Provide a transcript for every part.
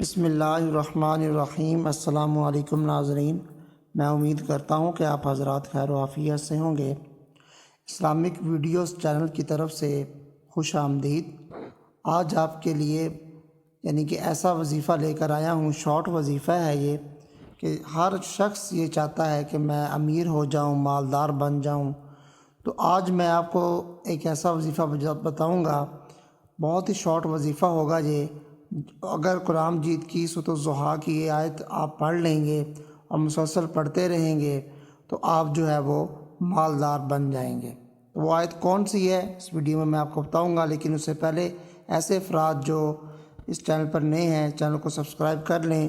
بسم اللہ الرحمن الرحیم۔ السلام علیکم ناظرین، میں امید کرتا ہوں کہ آپ حضرات خیر و عافیت سے ہوں گے۔ اسلامک ویڈیوز چینل کی طرف سے خوش آمدید۔ آج آپ کے لیے کہ ایسا وظیفہ لے کر آیا ہوں، شارٹ وظیفہ ہے یہ، کہ ہر شخص یہ چاہتا ہے کہ میں امیر ہو جاؤں، مالدار بن جاؤں۔ تو آج میں آپ کو ایک ایسا وظیفہ بتاؤں گا، بہت ہی شارٹ وظیفہ ہوگا یہ۔ اگر قرآن مجید کی سورۃ الضحیٰ کی یہ آیت آپ پڑھ لیں گے اور مسلسل پڑھتے رہیں گے تو آپ وہ مالدار بن جائیں گے۔ تو وہ آیت کون سی ہے اس ویڈیو میں آپ کو بتاؤں گا، لیکن اس سے پہلے ایسے افراد جو اس چینل پر نئے ہیں، چینل کو سبسکرائب کر لیں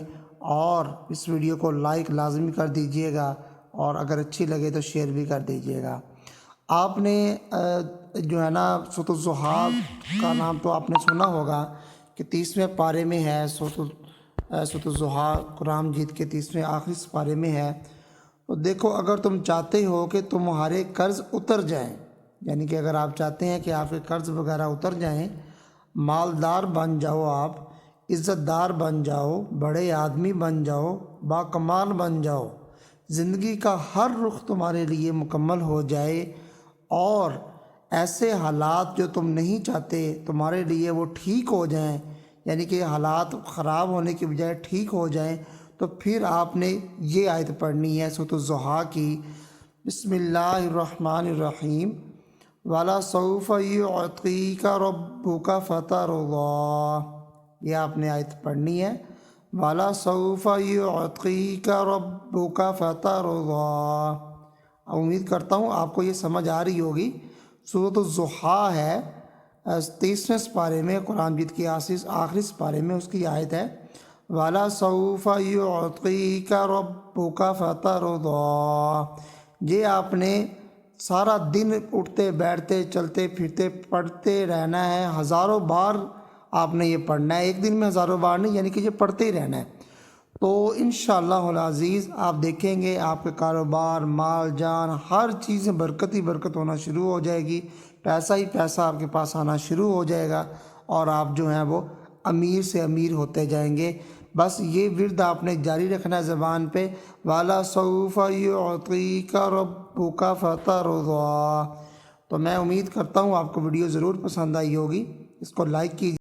اور اس ویڈیو کو لائک لازمی کر دیجئے گا، اور اگر اچھی لگے تو شیئر بھی کر دیجئے گا۔ آپ نے سورۃ الضحیٰ کا نام تو آپ نے سنا ہوگا کہ 30ویں پارے میں ہے۔ سورۃ الضحیٰ قرآن مجید کے 30ویں آخری پارے میں ہے۔ تو دیکھو، اگر تم چاہتے ہو کہ تمہارے قرض اتر جائیں، کہ اگر آپ چاہتے ہیں کہ آپ کے قرض وغیرہ اتر جائیں، مالدار بن جاؤ، آپ عزت دار بن جاؤ، بڑے آدمی بن جاؤ، باکمال بن جاؤ، زندگی کا ہر رخ تمہارے لیے مکمل ہو جائے، اور ایسے حالات جو تم نہیں چاہتے تمہارے لیے وہ ٹھیک ہو جائیں، کہ حالات خراب ہونے کی بجائے ٹھیک ہو جائیں، تو پھر آپ نے یہ آیت پڑھنی ہے سورۃ الضحیٰ کی۔ بسم اللہ الرحمن الرحیم۔ وَلَسَوْفَ يُعْطِيكَ رَبُّكَ فَتَرْضَىٰ، یہ آپ نے آیت پڑھنی ہے۔ وَلَسَوْفَ يُعْطِيكَ رَبُّكَ فَتَرْضَىٰ۔ امید کرتا ہوں آپ کو یہ سمجھ آ رہی ہوگی۔ سورۃ الضحیٰ ہے 30ویں پارے میں، قرآن مجید کی آخری پارے میں اس کی آیت ہے، وَلَسَوْفَ يُعْطِيكَ رَبُّكَ فَتَرْضَىٰ۔ یہ آپ نے سارا دن اٹھتے بیٹھتے چلتے پھرتے پڑھتے رہنا ہے، ہزاروں بار آپ نے یہ پڑھنا ہے، ایک دن میں ہزاروں بار نہیں، کہ یہ پڑھتے ہی رہنا ہے۔ تو انشاءاللہ العزیز آپ دیکھیں گے آپ کے کاروبار، مال جان، ہر چیز میں برکت ہی برکت ہونا شروع ہو جائے گی، پیسہ ہی پیسہ آپ کے پاس آنا شروع ہو جائے گا، اور آپ وہ امیر سے امیر ہوتے جائیں گے۔ بس یہ ورد آپ نے جاری رکھنا ہے زبان پہ، وَلَسَوْفَ يُعْطِيكَ رَبُّكَ فَتَرْضَىٰ۔ تو میں امید کرتا ہوں آپ کو ویڈیو ضرور پسند آئی ہوگی، اس کو لائک کیجیے۔